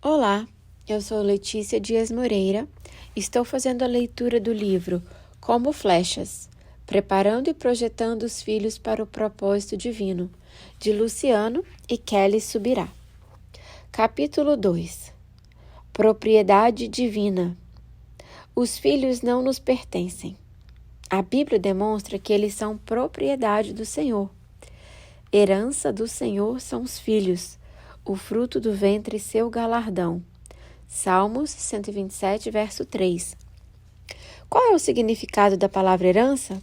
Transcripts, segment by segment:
Olá, eu sou Letícia Dias Moreira. Estou fazendo a leitura do livro Como Flechas, Preparando e Projetando os Filhos para o Propósito Divino, de Luciano e Kelly Subirá. Capítulo 2. Propriedade Divina. Os filhos não nos pertencem. A Bíblia demonstra que eles são propriedade do Senhor. Herança do Senhor são os filhos, o fruto do ventre seu galardão. Salmos 127, verso 3. Qual é o significado da palavra herança?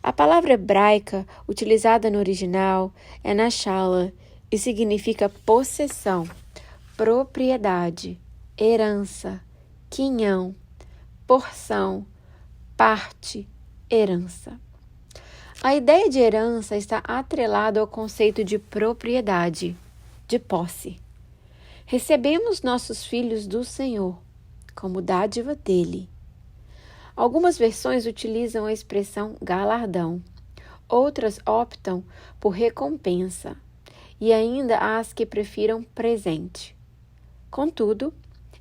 A palavra hebraica utilizada no original é nashala e significa possessão, propriedade, herança, quinhão, porção, parte, herança. A ideia de herança está atrelada ao conceito de propriedade, de posse. Recebemos nossos filhos do Senhor, como dádiva dele. Algumas versões utilizam a expressão galardão, outras optam por recompensa, e ainda há as que prefiram presente. Contudo,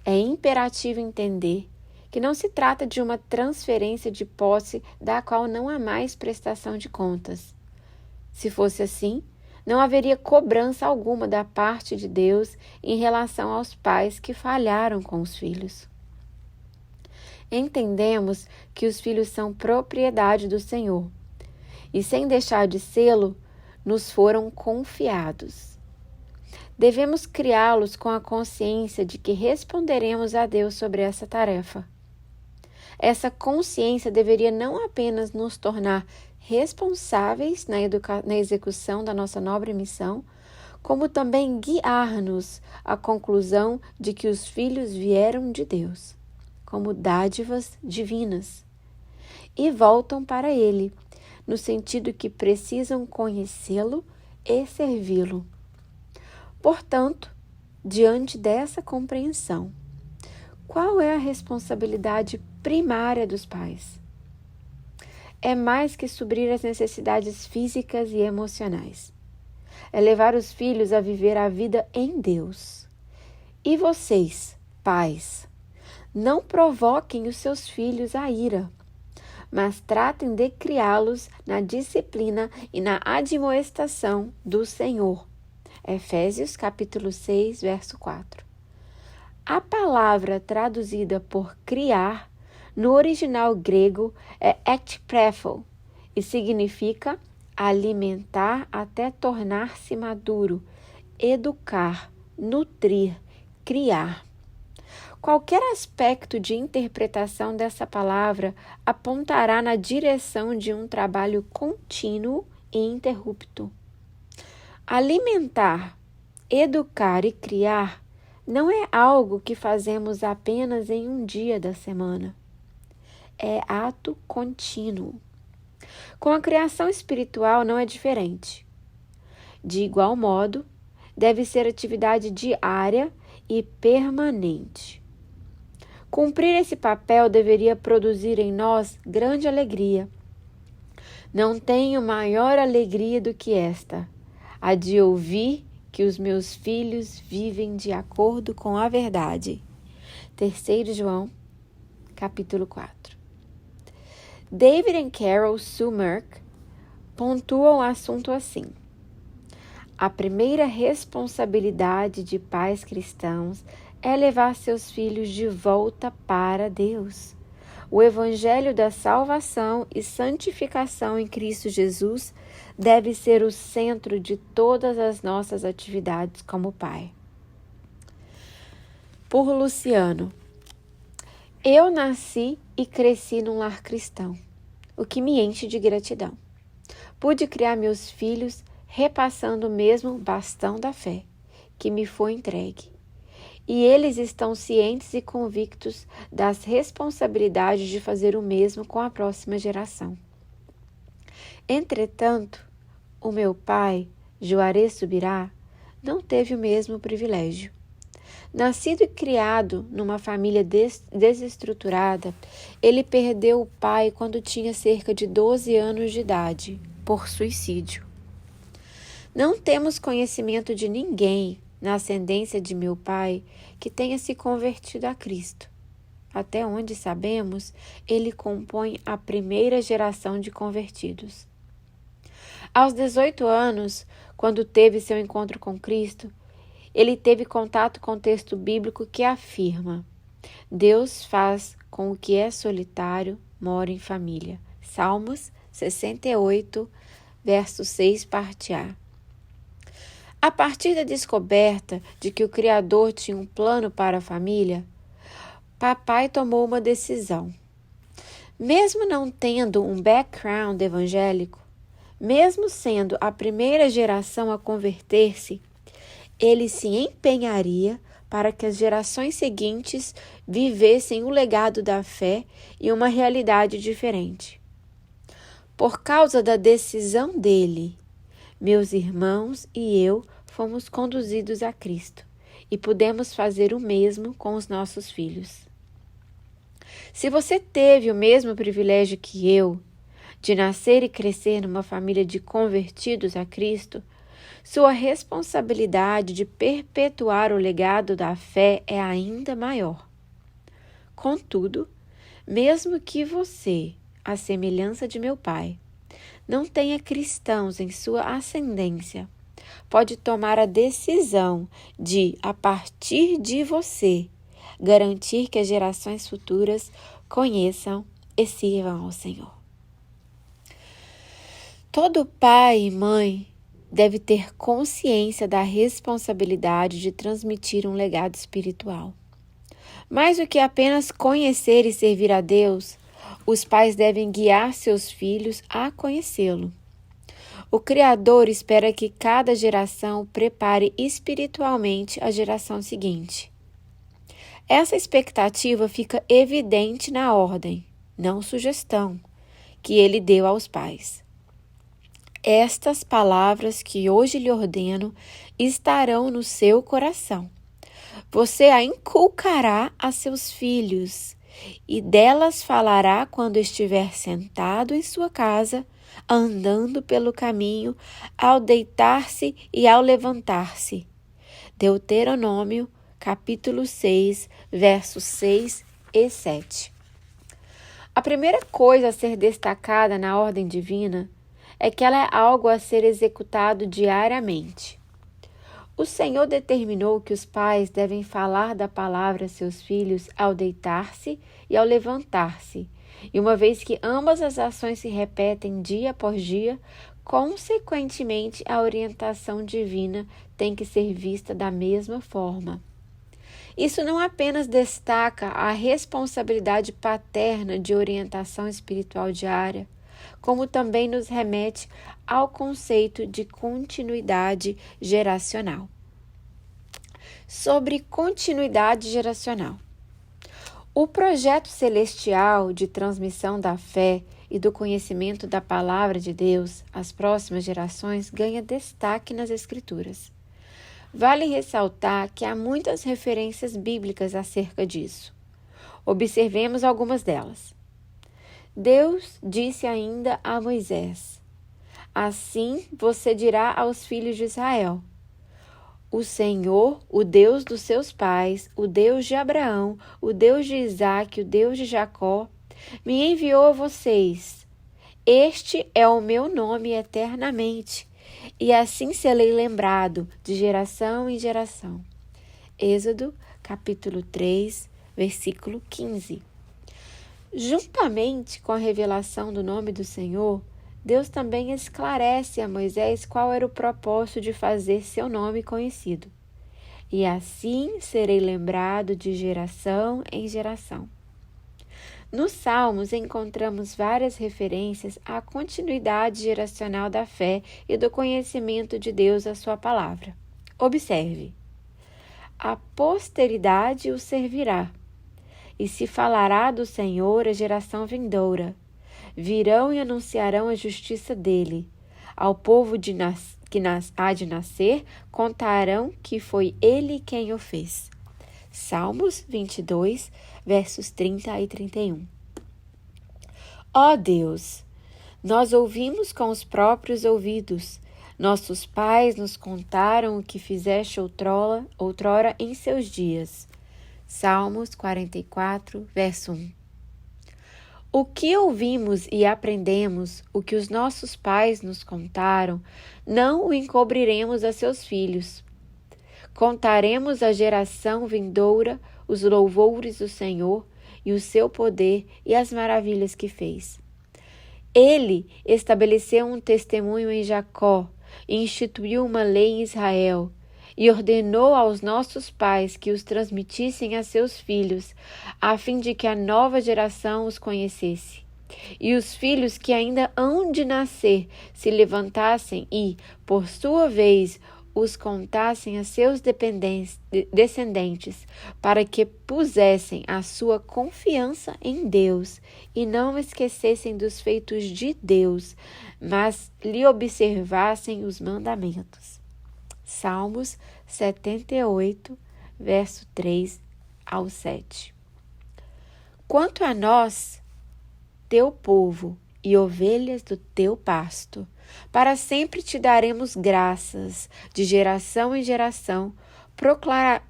é imperativo entender que não se trata de uma transferência de posse da qual não há mais prestação de contas. Se fosse assim, não haveria cobrança alguma da parte de Deus em relação aos pais que falharam com os filhos. Entendemos que os filhos são propriedade do Senhor e, sem deixar de sê-lo, nos foram confiados. Devemos criá-los com a consciência de que responderemos a Deus sobre essa tarefa. Essa consciência deveria não apenas nos tornar responsáveis na execução da nossa nobre missão, como também guiar-nos à conclusão de que os filhos vieram de Deus, como dádivas divinas, e voltam para Ele, no sentido que precisam conhecê-lo e servi-lo. Portanto, diante dessa compreensão, qual é a responsabilidade primária dos pais? É mais que suprir as necessidades físicas e emocionais. É levar os filhos a viver a vida em Deus. E vocês, pais, não provoquem os seus filhos à ira, mas tratem de criá-los na disciplina e na admoestação do Senhor. Efésios capítulo 6, verso 4. A palavra traduzida por criar no original grego é ekprefo e significa alimentar até tornar-se maduro, educar, nutrir, criar. Qualquer aspecto de interpretação dessa palavra apontará na direção de um trabalho contínuo e ininterrupto. Alimentar, educar e criar não é algo que fazemos apenas em um dia da semana. É ato contínuo. Com a criação espiritual não é diferente. De igual modo, deve ser atividade diária e permanente. Cumprir esse papel deveria produzir em nós grande alegria. Não tenho maior alegria do que esta, a de ouvir que os meus filhos vivem de acordo com a verdade. 3 João, capítulo 4. David e Carol Sumerk pontuam o assunto assim: a primeira responsabilidade de pais cristãos é levar seus filhos de volta para Deus. O evangelho da salvação e santificação em Cristo Jesus deve ser o centro de todas as nossas atividades como pai. Por Luciano. Eu nasci e cresci num lar cristão, o que me enche de gratidão. Pude criar meus filhos repassando o mesmo bastão da fé que me foi entregue. E eles estão cientes e convictos das responsabilidades de fazer o mesmo com a próxima geração. Entretanto, o meu pai, Juarez Subirá, não teve o mesmo privilégio. Nascido e criado numa família desestruturada, ele perdeu o pai quando tinha cerca de 12 anos de idade, por suicídio. Não temos conhecimento de ninguém na ascendência de meu pai que tenha se convertido a Cristo. Até onde sabemos, ele compõe a primeira geração de convertidos. Aos 18 anos, quando teve seu encontro com Cristo, ele teve contato com o texto bíblico que afirma: Deus faz com o que é solitário, mora em família. Salmos 68, verso 6, parte A. A partir da descoberta de que o Criador tinha um plano para a família, papai tomou uma decisão. Mesmo não tendo um background evangélico, mesmo sendo a primeira geração a converter-se, ele se empenharia para que as gerações seguintes vivessem o legado da fé e uma realidade diferente. Por causa da decisão dele, meus irmãos e eu fomos conduzidos a Cristo e pudemos fazer o mesmo com os nossos filhos. Se você teve o mesmo privilégio que eu, de nascer e crescer numa família de convertidos a Cristo, sua responsabilidade de perpetuar o legado da fé é ainda maior. Contudo, mesmo que você, à semelhança de meu pai, não tenha cristãos em sua ascendência, pode tomar a decisão de, a partir de você, garantir que as gerações futuras conheçam e sirvam ao Senhor. Todo pai e mãe deve ter consciência da responsabilidade de transmitir um legado espiritual. Mais do que apenas conhecer e servir a Deus, os pais devem guiar seus filhos a conhecê-lo. O Criador espera que cada geração prepare espiritualmente a geração seguinte. Essa expectativa fica evidente na ordem, não sugestão, que ele deu aos pais. Estas palavras que hoje lhe ordeno estarão no seu coração. Você a inculcará a seus filhos, e delas falará quando estiver sentado em sua casa, andando pelo caminho, ao deitar-se e ao levantar-se. Deuteronômio, capítulo 6, versos 6 e 7. A primeira coisa a ser destacada na ordem divina é que ela é algo a ser executado diariamente. O Senhor determinou que os pais devem falar da palavra a seus filhos ao deitar-se e ao levantar-se, e uma vez que ambas as ações se repetem dia após dia, consequentemente a orientação divina tem que ser vista da mesma forma. Isso não apenas destaca a responsabilidade paterna de orientação espiritual diária, como também nos remete ao conceito de continuidade geracional. Sobre continuidade geracional. O projeto celestial de transmissão da fé e do conhecimento da palavra de Deus às próximas gerações ganha destaque nas Escrituras. Vale ressaltar que há muitas referências bíblicas acerca disso. Observemos algumas delas. Deus disse ainda a Moisés: Assim você dirá aos filhos de Israel: O Senhor, o Deus dos seus pais, o Deus de Abraão, o Deus de Isaque, o Deus de Jacó, me enviou a vocês. Este é o meu nome eternamente, e assim serei lembrado de geração em geração. Êxodo, capítulo 3, versículo 15. Juntamente com a revelação do nome do Senhor, Deus também esclarece a Moisés qual era o propósito de fazer seu nome conhecido. E assim serei lembrado de geração em geração. Nos Salmos encontramos várias referências à continuidade geracional da fé e do conhecimento de Deus à sua palavra. Observe: a posteridade o servirá, e se falará do Senhor a geração vindoura. Virão e anunciarão a justiça dele. Ao povo que há de nascer, contarão que foi ele quem o fez. Salmos 22, versos 30 e 31. Ó Deus, nós ouvimos com os próprios ouvidos, Nossos pais nos contaram o que fizeste outrora em seus dias. Salmos 44, verso 1. O que ouvimos e aprendemos, o que os nossos pais nos contaram, não o encobriremos a seus filhos. Contaremos à geração vindoura os louvores do Senhor e o seu poder e as maravilhas que fez. Ele estabeleceu um testemunho em Jacó e instituiu uma lei em Israel e ordenou aos nossos pais que os transmitissem a seus filhos, a fim de que a nova geração os conhecesse. E os filhos que ainda hão de nascer se levantassem e, por sua vez, os contassem a seus descendentes, para que pusessem a sua confiança em Deus e não esquecessem dos feitos de Deus, mas lhe observassem os mandamentos. Salmos 78, verso 3 ao 7. Quanto a nós, teu povo e ovelhas do teu pasto, para sempre te daremos graças, de geração em geração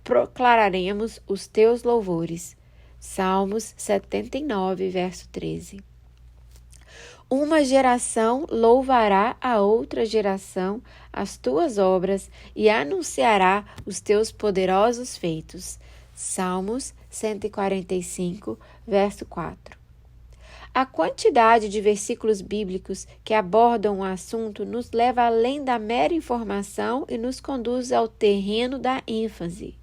proclararemos os teus louvores. Salmos 79, verso 13. Uma geração louvará a outra geração as tuas obras e anunciará os teus poderosos feitos. Salmos 145, verso 4. A quantidade de versículos bíblicos que abordam o assunto nos leva além da mera informação e nos conduz ao terreno da ênfase.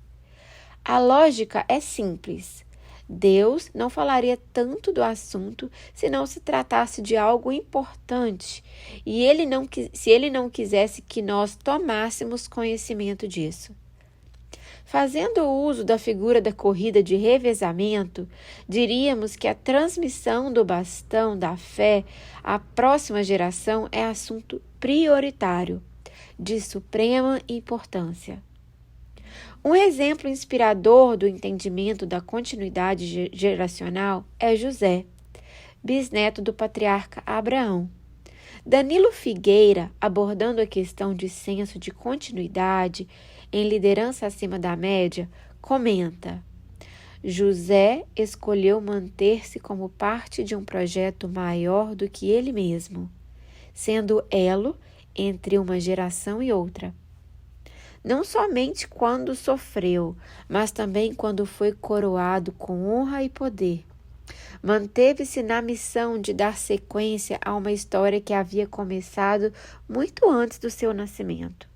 A lógica é simples. Deus não falaria tanto do assunto se não se tratasse de algo importante e se ele não quisesse que nós tomássemos conhecimento disso. Fazendo uso da figura da corrida de revezamento, diríamos que a transmissão do bastão da fé à próxima geração é assunto prioritário, de suprema importância. Um exemplo inspirador do entendimento da continuidade geracional é José, bisneto do patriarca Abraão. Danilo Figueira, abordando a questão de senso de continuidade em liderança acima da média, comenta: José escolheu manter-se como parte de um projeto maior do que ele mesmo, sendo elo entre uma geração e outra. Não somente quando sofreu, mas também quando foi coroado com honra e poder. Manteve-se na missão de dar sequência a uma história que havia começado muito antes do seu nascimento.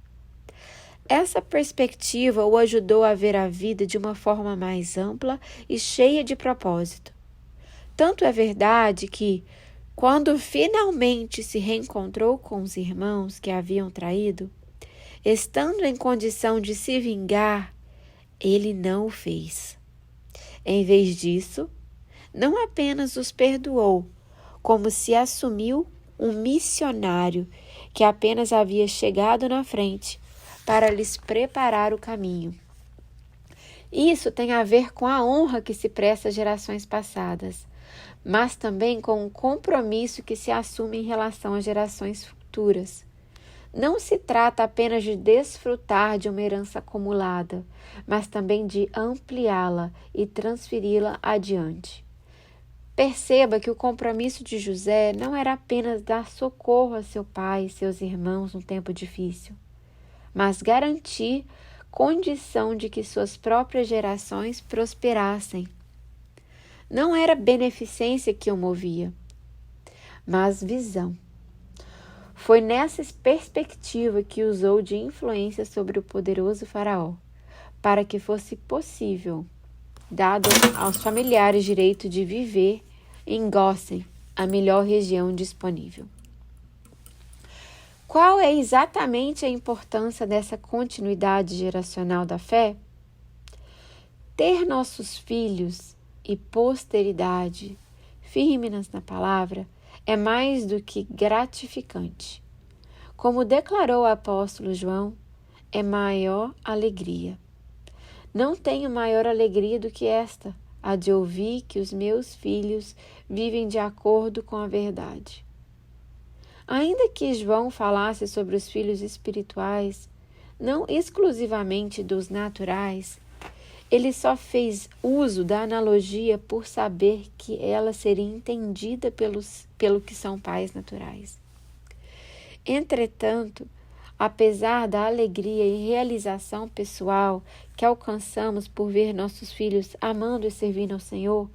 Essa perspectiva o ajudou a ver a vida de uma forma mais ampla e cheia de propósito. Tanto é verdade que, quando finalmente se reencontrou com os irmãos que haviam traído, estando em condição de se vingar, ele não o fez. Em vez disso, não apenas os perdoou, como se assumiu um missionário que apenas havia chegado na frente para lhes preparar o caminho. Isso tem a ver com a honra que se presta às gerações passadas, mas também com o compromisso que se assume em relação às gerações futuras. Não se trata apenas de desfrutar de uma herança acumulada, mas também de ampliá-la e transferi-la adiante. Perceba que o compromisso de José não era apenas dar socorro a seu pai e seus irmãos num tempo difícil, mas garantir condição de que suas próprias gerações prosperassem. Não era beneficência que o movia, mas visão. Foi nessa perspectiva que usou de influência sobre o poderoso faraó, para que fosse possível, dado aos familiares direito de viver em Gósen, a melhor região disponível. Qual é exatamente a importância dessa continuidade geracional da fé? Ter nossos filhos e posteridade firmes na palavra é mais do que gratificante. Como declarou o apóstolo João, é maior alegria. Não tenho maior alegria do que esta, a de ouvir que os meus filhos vivem de acordo com a verdade. Ainda que João falasse sobre os filhos espirituais, não exclusivamente dos naturais, ele só fez uso da analogia por saber que ela seria entendida pelo que são pais naturais. Entretanto, apesar da alegria e realização pessoal que alcançamos por ver nossos filhos amando e servindo ao Senhor,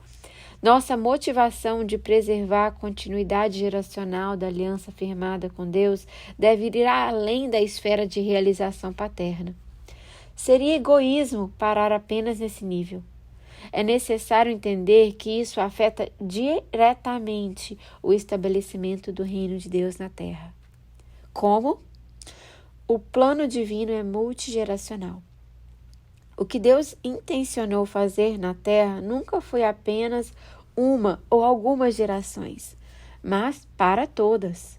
nossa motivação de preservar a continuidade geracional da aliança firmada com Deus deve ir além da esfera de realização paterna. Seria egoísmo parar apenas nesse nível. É necessário entender que isso afeta diretamente o estabelecimento do reino de Deus na Terra. Como? O plano divino é multigeracional. O que Deus intencionou fazer na Terra nunca foi apenas uma ou algumas gerações, mas para todas.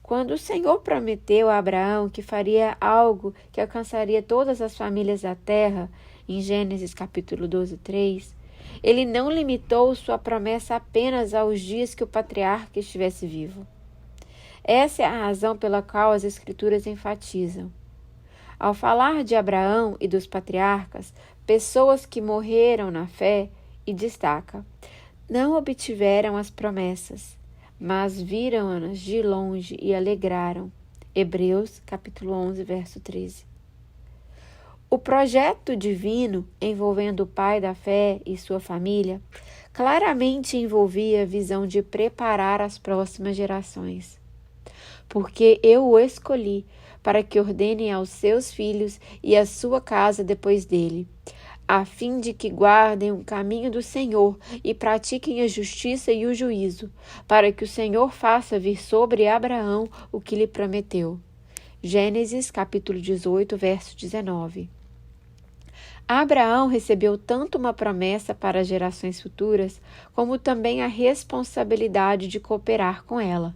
Quando o Senhor prometeu a Abraão que faria algo que alcançaria todas as famílias da terra, em Gênesis capítulo 12, 3, ele não limitou sua promessa apenas aos dias que o patriarca estivesse vivo. Essa é a razão pela qual as Escrituras enfatizam. Ao falar de Abraão e dos patriarcas, pessoas que morreram na fé, e destaca, não obtiveram as promessas, mas viram-nas de longe e alegraram. Hebreus, capítulo 11, verso 13. O projeto divino envolvendo o pai da fé e sua família claramente envolvia a visão de preparar as próximas gerações. Porque eu o escolhi para que ordene aos seus filhos e à sua casa depois dele, a fim de que guardem o caminho do Senhor e pratiquem a justiça e o juízo, para que o Senhor faça vir sobre Abraão o que lhe prometeu. Gênesis, capítulo 18, verso 19. Abraão recebeu tanto uma promessa para as gerações futuras, como também a responsabilidade de cooperar com ela,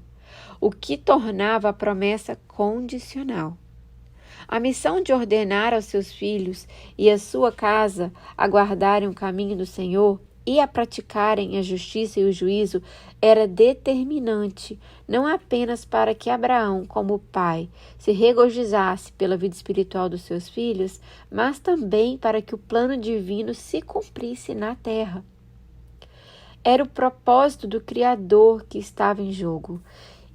o que tornava a promessa condicional. A missão de ordenar aos seus filhos e à sua casa a guardarem o caminho do Senhor e a praticarem a justiça e o juízo era determinante, não apenas para que Abraão, como pai, se regozijasse pela vida espiritual dos seus filhos, mas também para que o plano divino se cumprisse na terra. Era o propósito do Criador que estava em jogo,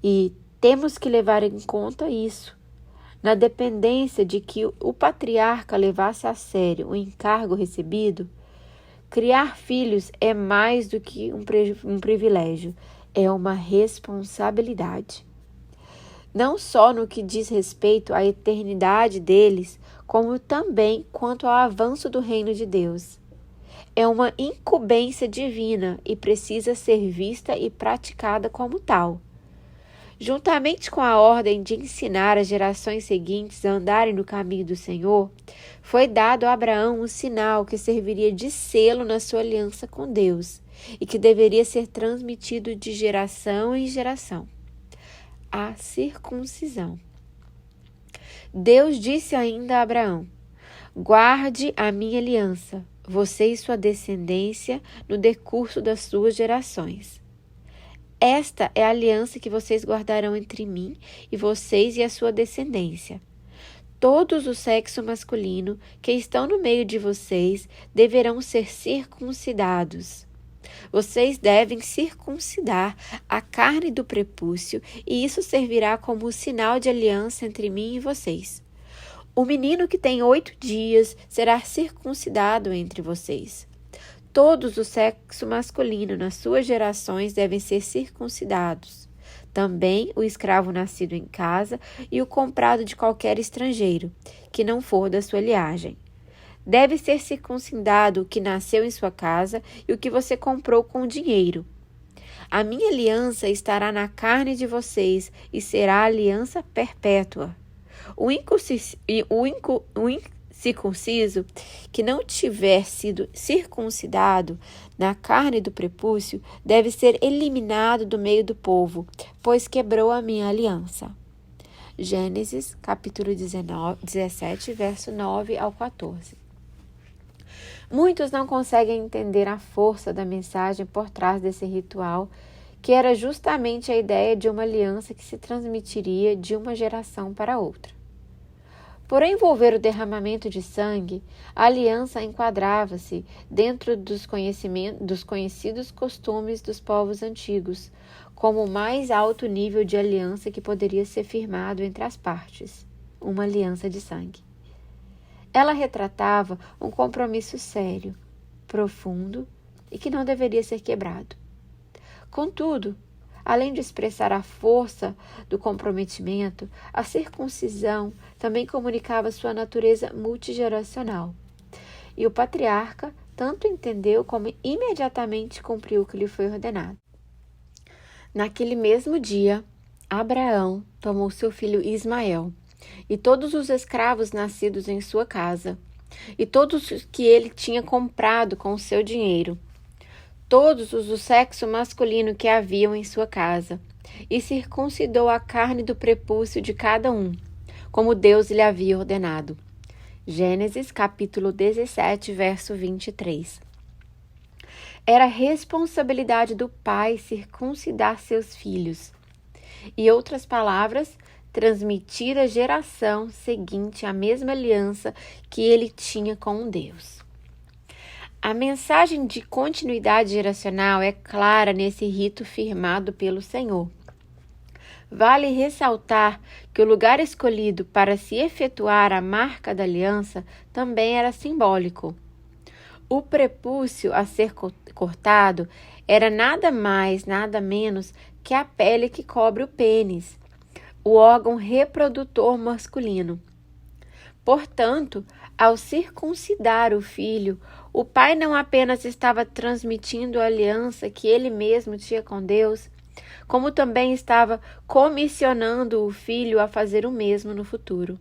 e temos que levar em conta isso. Na dependência de que o patriarca levasse a sério o encargo recebido, criar filhos é mais do que um privilégio, é uma responsabilidade. Não só no que diz respeito à eternidade deles, como também quanto ao avanço do reino de Deus. É uma incumbência divina e precisa ser vista e praticada como tal. Juntamente com a ordem de ensinar as gerações seguintes a andarem no caminho do Senhor, foi dado a Abraão um sinal que serviria de selo na sua aliança com Deus e que deveria ser transmitido de geração em geração: a circuncisão. Deus disse ainda a Abraão: guarde a minha aliança, você e sua descendência, no decurso das suas gerações. Esta é a aliança que vocês guardarão entre mim e vocês e a sua descendência. Todos o sexo masculino que estão no meio de vocês deverão ser circuncidados. Vocês devem circuncidar a carne do prepúcio, e isso servirá como sinal de aliança entre mim e vocês. O menino que tem 8 dias será circuncidado entre vocês. Todos o sexo masculino nas suas gerações devem ser circuncidados. Também o escravo nascido em casa e o comprado de qualquer estrangeiro, que não for da sua linhagem. Deve ser circuncidado o que nasceu em sua casa e o que você comprou com dinheiro. A minha aliança estará na carne de vocês e será aliança perpétua. O incircunciso que não tiver sido circuncidado na carne do prepúcio deve ser eliminado do meio do povo, pois quebrou a minha aliança. Gênesis, capítulo 17, verso 9 ao 14. Muitos não conseguem entender a força da mensagem por trás desse ritual que era justamente a ideia de uma aliança que se transmitiria de uma geração para outra. Por envolver o derramamento de sangue, a aliança enquadrava-se dentro dos conhecidos costumes dos povos antigos, como o mais alto nível de aliança que poderia ser firmado entre as partes, uma aliança de sangue. Ela retratava um compromisso sério, profundo e que não deveria ser quebrado. Contudo, além de expressar a força do comprometimento, a circuncisão também comunicava sua natureza multigeracional. E o patriarca tanto entendeu como imediatamente cumpriu o que lhe foi ordenado. Naquele mesmo dia, Abraão tomou seu filho Ismael e todos os escravos nascidos em sua casa, e todos os que ele tinha comprado com o seu dinheiro, todos os do sexo masculino que haviam em sua casa, e circuncidou a carne do prepúcio de cada um, como Deus lhe havia ordenado. Gênesis capítulo 17, verso 23. Era responsabilidade do pai circuncidar seus filhos. Em outras palavras, transmitir à geração seguinte a mesma aliança que ele tinha com Deus. A mensagem de continuidade geracional é clara nesse rito firmado pelo Senhor. Vale ressaltar que o lugar escolhido para se efetuar a marca da aliança também era simbólico. O prepúcio a ser cortado era nada mais, nada menos que a pele que cobre o pênis, o órgão reprodutor masculino. Portanto, ao circuncidar o filho, o pai não apenas estava transmitindo a aliança que ele mesmo tinha com Deus, como também estava comissionando o filho a fazer o mesmo no futuro.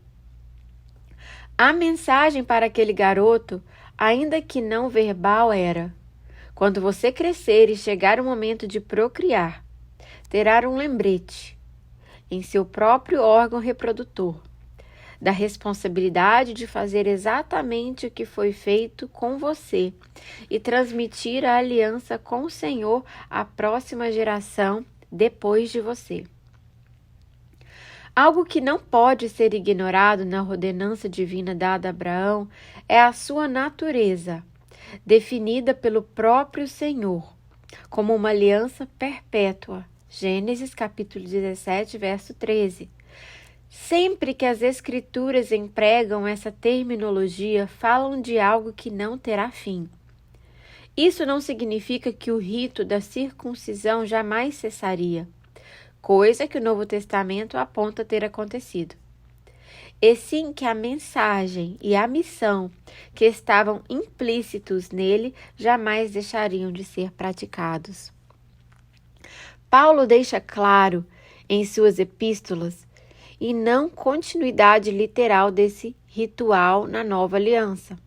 A mensagem para aquele garoto, ainda que não verbal, era: quando você crescer e chegar o momento de procriar, terá um lembrete em seu próprio órgão reprodutor da responsabilidade de fazer exatamente o que foi feito com você e transmitir a aliança com o Senhor à próxima geração depois de você. Algo que não pode ser ignorado na ordenança divina dada a Abraão é a sua natureza, definida pelo próprio Senhor, como uma aliança perpétua. Gênesis capítulo 17, verso 13. Sempre que as Escrituras empregam essa terminologia, falam de algo que não terá fim. Isso não significa que o rito da circuncisão jamais cessaria, coisa que o Novo Testamento aponta ter acontecido. E sim que a mensagem e a missão que estavam implícitos nele jamais deixariam de ser praticados. Paulo deixa claro em suas epístolas e não continuidade literal desse ritual na nova aliança.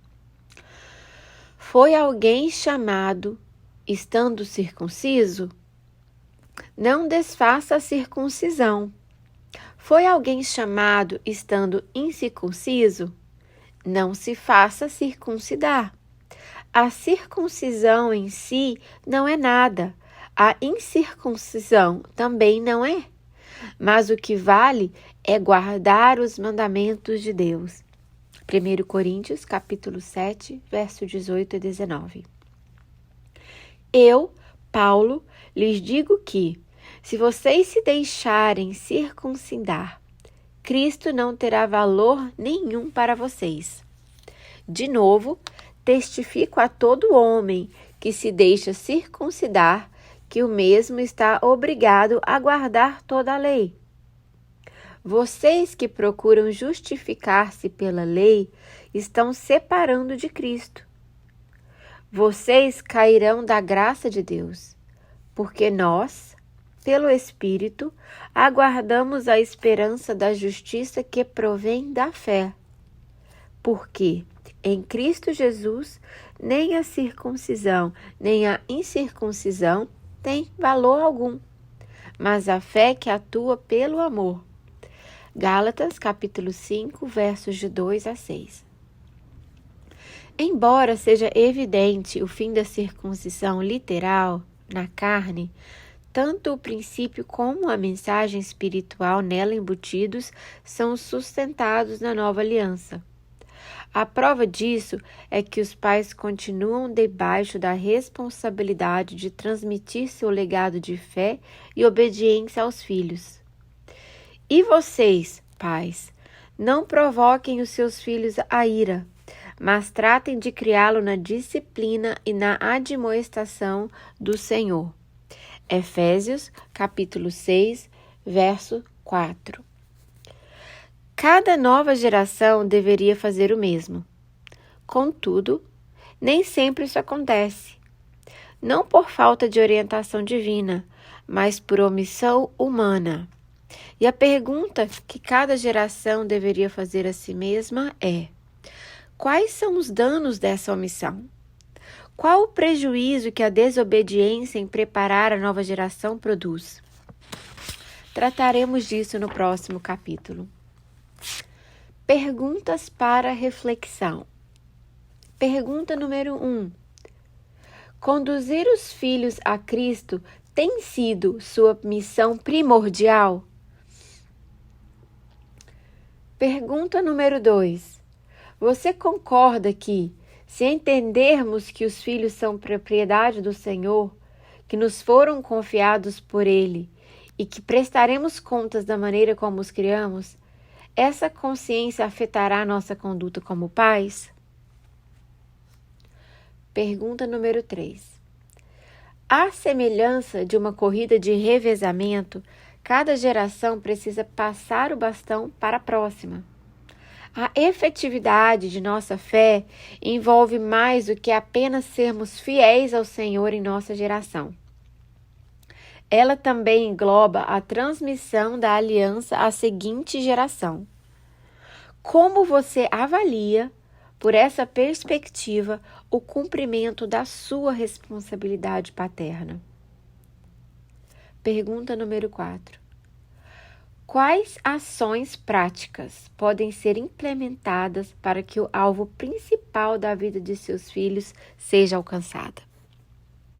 Foi alguém chamado estando circunciso? Não desfaça a circuncisão. Foi alguém chamado estando incircunciso? Não se faça circuncidar. A circuncisão em si não é nada. A incircuncisão também não é. Mas o que vale é guardar os mandamentos de Deus. 1 Coríntios, capítulo 7, verso 18 e 19. Eu, Paulo, lhes digo que, se vocês se deixarem circuncidar, Cristo não terá valor nenhum para vocês. De novo, testifico a todo homem que se deixa circuncidar que o mesmo está obrigado a guardar toda a lei. Vocês que procuram justificar-se pela lei estão separando de Cristo. Vocês cairão da graça de Deus, porque nós, pelo Espírito, aguardamos a esperança da justiça que provém da fé. Porque em Cristo Jesus, nem a circuncisão, nem a incircuncisão tem valor algum, mas a fé que atua pelo amor. Gálatas, capítulo 5, versos de 2 a 6. Embora seja evidente o fim da circuncisão literal na carne, tanto o princípio como a mensagem espiritual nela embutidos são sustentados na nova aliança. A prova disso é que os pais continuam debaixo da responsabilidade de transmitir seu legado de fé e obediência aos filhos. E vocês, pais, não provoquem os seus filhos à ira, mas tratem de criá-lo na disciplina e na admoestação do Senhor. Efésios, capítulo 6, verso 4. Cada nova geração deveria fazer o mesmo. Contudo, nem sempre isso acontece. Não por falta de orientação divina, mas por omissão humana. E a pergunta que cada geração deveria fazer a si mesma é: quais são os danos dessa omissão? Qual o prejuízo que a desobediência em preparar a nova geração produz? Trataremos disso no próximo capítulo. Perguntas para reflexão. Pergunta número 1. Conduzir os filhos a Cristo tem sido sua missão primordial? Pergunta número 2. Você concorda que, se entendermos que os filhos são propriedade do Senhor, que nos foram confiados por Ele e que prestaremos contas da maneira como os criamos, essa consciência afetará nossa conduta como pais? Pergunta número 3. À semelhança de uma corrida de revezamento, cada geração precisa passar o bastão para a próxima. A efetividade de nossa fé envolve mais do que apenas sermos fiéis ao Senhor em nossa geração. Ela também engloba a transmissão da aliança à seguinte geração. Como você avalia, por essa perspectiva, o cumprimento da sua responsabilidade paterna? Pergunta número 4. Quais ações práticas podem ser implementadas para que o alvo principal da vida de seus filhos seja alcançado?